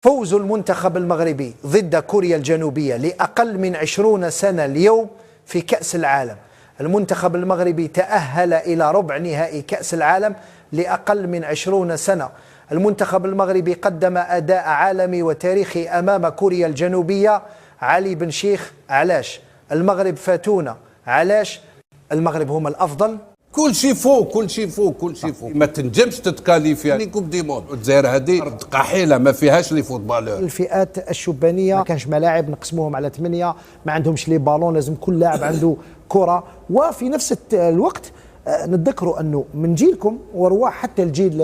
فوز المنتخب المغربي ضد كوريا الجنوبية لأقل من 20 سنة اليوم في كأس العالم. المنتخب المغربي تأهل إلى ربع نهائي كأس العالم لأقل من 20 سنة. المنتخب المغربي قدم أداء عالمي وتاريخي أمام كوريا الجنوبية. علي بن شيخ، علاش؟ المغرب فاتونا، علاش؟ المغرب هم الأفضل. كل شيء فوق، كل شيء فوق، كل شيء فوق. ما تنجمش تتكاليفي يعني كوب دي موند. الجزائر هذه ارض قحيله ما فيهاش لي فوتبالور. الفئات الشبانيه ما كانش ملاعب، نقسموهم على 8، ما عندهمش لي بالون، لازم كل لاعب عنده كره. وفي نفس الوقت نتذكروا انه من جيلكم ورواح حتى الجيل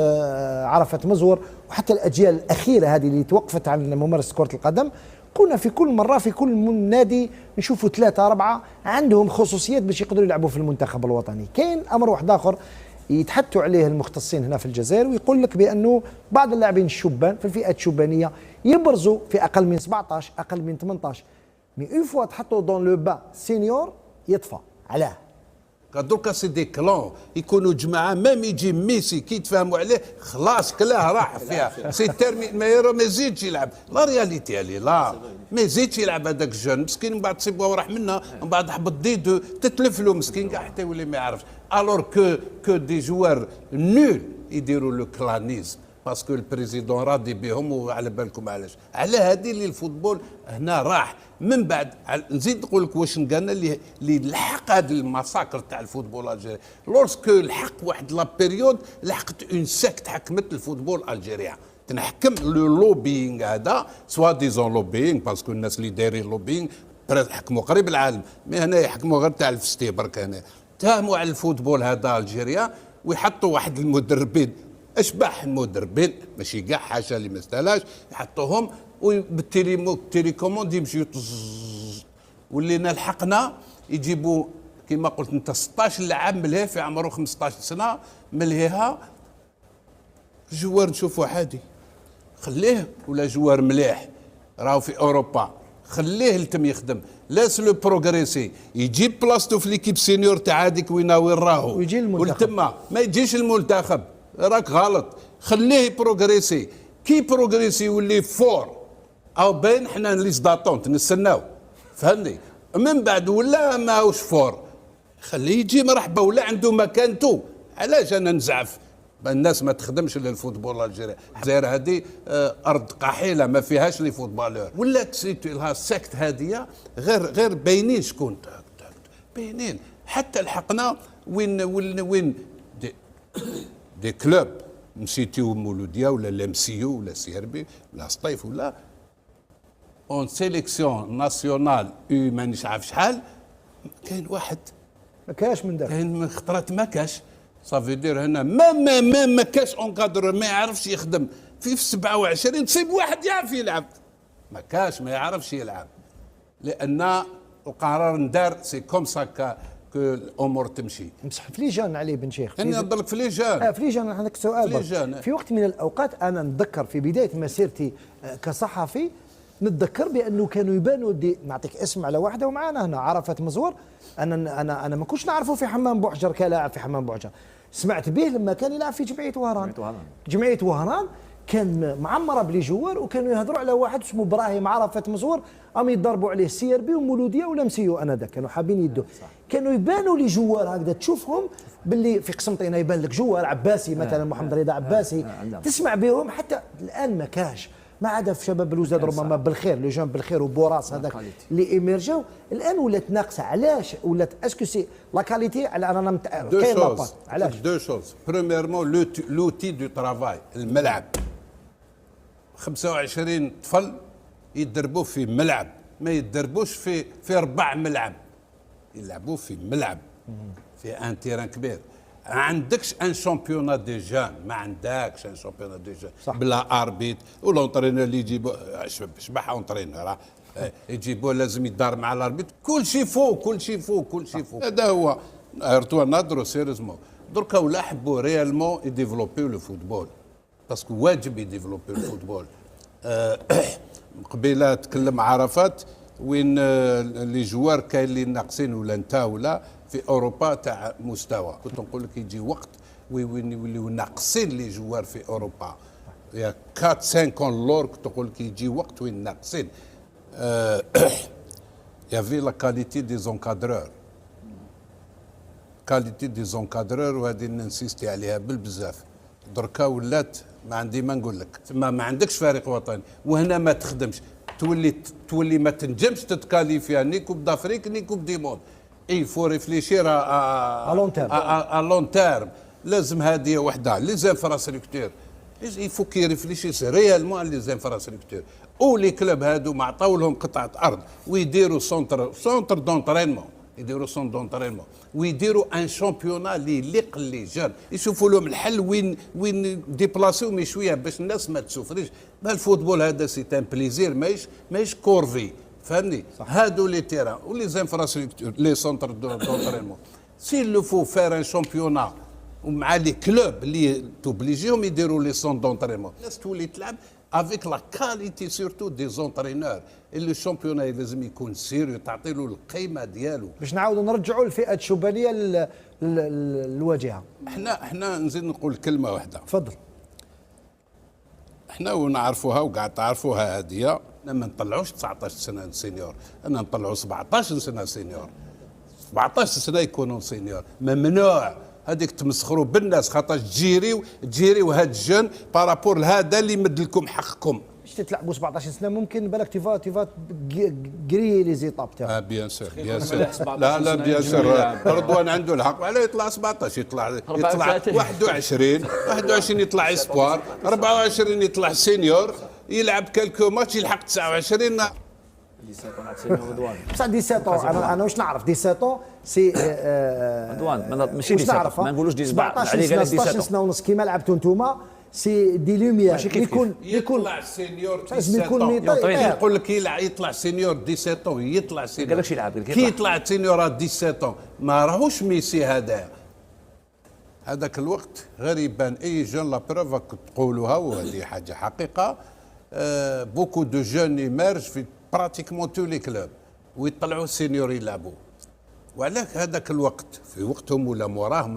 عرفت مزور وحتى الاجيال الاخيره هذه اللي توقفت عن ممارسه كره القدم، كنا في كل مرة في كل نادي نشوفوا 3 4 عندهم خصوصيات باش يقدروا يلعبوا في المنتخب الوطني. كاين أمر واحد آخر يتحدثوا عليه المختصين هنا في الجزائر ويقول لك بأنه بعض اللاعبين الشبان في الفئات الشبانية يبرزوا في أقل من 17 أقل من 18، مي اون فوا تحطوا دون لو با سينيور يطفى. علاه؟ دركا سي دي كلون يكونوا جماعه ميم يجي ميسي كي يتفاهموا عليه خلاص كلاه راح فيها سي تيرمي ما يزيدش يلعب. لا رياليتي عليه لا ما يزيدش يلعب هذاك الجون مسكين، من بعد تصيبوا وراح منها، من بعد حبط دي دو تتلف له مسكين كاع حتى يولي ما يعرفش. الور كو دي جوار نول يديروا لو كلانيزم باسكو البريزيدون راضي بهم. وعلى بالكم علاش؟ على هذه اللي الفوتبول هنا راح. من بعد نزيد نقول لك واش قالنا اللي لحق هذا المساكر تاع الفوتبول الجيري لورسكو لحق واحد لا بيريود لحقت اون سيكت حكمت الفوتبول الجيريان تنحكم لو لوبينغ هذا سوا ديزون لوبينغ باسكو الناس اللي دايرين لوبينغ حكموا قريب العالم، مي هنا يحكموا غير تاع الفستي برك. هنا تهموا على الفوتبول هذا الجيريان ويحطوا واحد المدربين اشباح المدربين ماشي كاع حاجه اللي ما استاهلاش يحطوهم وبالتيلي كوموند يمشيو ولينا لحقنا يجيبوا كما قلت انت 16 لاعب ملهي في عمره 15 سنه ملهيها جوار نشوفوا عادي خليه، ولا جوار مليح راهو في اوروبا خليه لتم يخدم لاس لو بروغريسي يجيب بلاصتو في ليكيب سينيور تاع هذيك وين راهو ويجي المنتخب ما يجيش المنتخب راك غلط. خليه بروغريسي كي بروغريسي يولي فور او بين حنا لي زداتونت نستناو فهمني. من بعد ولا ماهوش فور خليه يجي مرحبا ولا عنده مكانته. علاش انا نزعف الناس ما تخدمش للفوتبول الجزائري؟ الجزائر هذه ارض قحيله ما فيهاش لي فوتبالور. ولا تسيتو لها السكت هذه غير باينين شكون باينين. حتى لحقنا وين دي كلوب نسيتيو مولوديا ولا لامسيو ولا سيربي ولا سطيف ولا اون سيليكسيون ناسيونال مانيش عارف شحال كاين واحد ما كاش من داك كاين من خطرات ما كاش صافي دير هنا ما كاش اونكادر ما يعرفش يخدم في 27 تصيب واحد يعرف يلعب ما كاش ما يعرفش يلعب لان القرار ندار سي كوم سا الامور تمشي. مسح في لي جان علي بن شيخ انا نضل لك في لي جان في لي جان عندك سؤال في وقت من الاوقات انا نتذكر في بدايه مسيرتي كصحفي نتذكر بانه كانوا يبانوا نعطيك اسم على واحده ومعانا هنا عرفت مزور. انا ما كنتش نعرفه في حمام بوحجر كلاعب في حمام بوحجر، سمعت به لما كان يلعب في جمعيه وهران كان معمره بلي جوار وكانوا يهضروا على واحد اسمه ابراهيم عرفة مزور قام يضربوا عليه سي ار بي ومولوديه ولا مسيو انذاك كانوا حابين يدوا. كانوا يبانوا لي جوار هكذا تشوفهم باللي في قسنطينه يبان لك جوار عباسي مثلا محمد رضا عباسي تسمع بهم. حتى الان ما كاش ما عدا في شباب الوزاد ربما بالخير لي جون بالخير وبوراس هذاك اللي ايميرجاو. الان ولات ناقصه. علاش ولات اسكو سي لا كاليتي على انا كاين لاباط علاش؟ دو شوز بريميرمون لوتي دو ترافاي الملعب 25 طفل يدربوا في ملعب ما يدربوش في 4 ملعب يلعبوا في ملعب في ان تيران كبير. عندكش ان شامبيونا دي جان ما عندكش ان شامبيونا دي جان بلا اربيت ولا اونترينور اللي يجيبوا شبح اونترينور يجيبوا لازم يدار مع الاربيت. كل شيء فوق كل شيء فوق كل شيء فوق. هذا هو ارتوا نادرو سيريزمون دركا ولا حبوا ريالمون يديفلوبيو لو فوتبول باسكو واجب يديفلوبيو الفوتبول. قبيله تكلم عرفات وين لي جوار كاين اللي ناقصين ولا انت ولا في اوروبا تاع مستوى. كنت نقول لك يجي وقت وين يوليو ناقصين لي جوار في اوروبا يا 4 5 اون لور تقول كي يجي وقت وين ناقصين. يافي لا كاليتي دي زونكادرور، كاليتي دي زونكادرور، وهذه ننسيستي عليها بالبزاف. دركا ولات ما عندي ما نقول لك، تما ما عندكش فريق وطني وهنا ما تخدمش، تولي ما تنجمش تتكاليفيا ني كوب دافريك ني كوب دي موند. اي فو ريفليشير ا لون تيرم، ا لون تيرم. لازم هذه وحده لي زانفراستركتور، il faut qu'ils réfléchissent réellement à les infrastructures. ولي كلوب هادو ما عطاو لهم قطعه ارض ويديروا سونتر دونترينمون، يديروا سونتر دونترينمون ويديروا ان شامبيونا اللي يليق لي جون، يشوفوا لهم الحل وين ديبلاسيو شويه باش الناس ما تسوفريش. الفوتبول هذا سي ان بليزير، ماهيش كورفي، فهمني؟ هادو لي تيران ولي زانفراستركتور لي سونتر دونترينمون سي لو فو فير ان شامبيونا ومع لي كلوب اللي توبليجيهم يديروا لي سون دونترينمون. الناس تولي تلعب افيك لا كاليتي سورتو دي زونترينور اللي الشامبيونا لازم يكون سيريو، تعطي له القيمه ديالو باش نعاودوا نرجعوا الفئه الشبانيه للواجهه. احنا نزيد نقول كلمه واحده. تفضل. احنا ونعرفوها وقاعد تعرفوها هذه، ما نطلعوش 19 سنه سينيور، انا نطلعوا 17 سنه سينيور، 17 سنه يكونوا سينيور. ممنوع هذيك تمسخروا بالناس، خاطر تجيريو هاد الجون بارابور لهذا اللي مد لكم حقكم. باش تلعبوا 17 سنه ممكن بالك تيفا كري لي زيتاب تاعو. بيان سور بيان سور. لا بيان سور، رضوان عنده الحق. وعلاه يطلع 17؟ يطلع 21 يطلع اسبوار، 24 يطلع سينيور، يلعب كالكو ماتش يلحق 29. بصح 17 انا واش نعرف 17 سي رضوان ماشي 17 ما نقولوش 17 سنه ونص كيما لعبتوا انتوما سي دي لوميير. يطلع سينيور 17 نقول لك يطلع سينيور 17 يطلع سينيور. قال لكش يلعب كي يطلع سينيور 17 ما راهوش ميسي هذا. هذاك الوقت غير يبان اي جون لا بروف تقولوها وهذه حاجه حقيقه. بوكو دو جون ايميرج في براتيكمون تو لي كلوب ويطلعوا سينيور يلعبوا. وعلاك هذاك الوقت في وقتهم ولا موراهم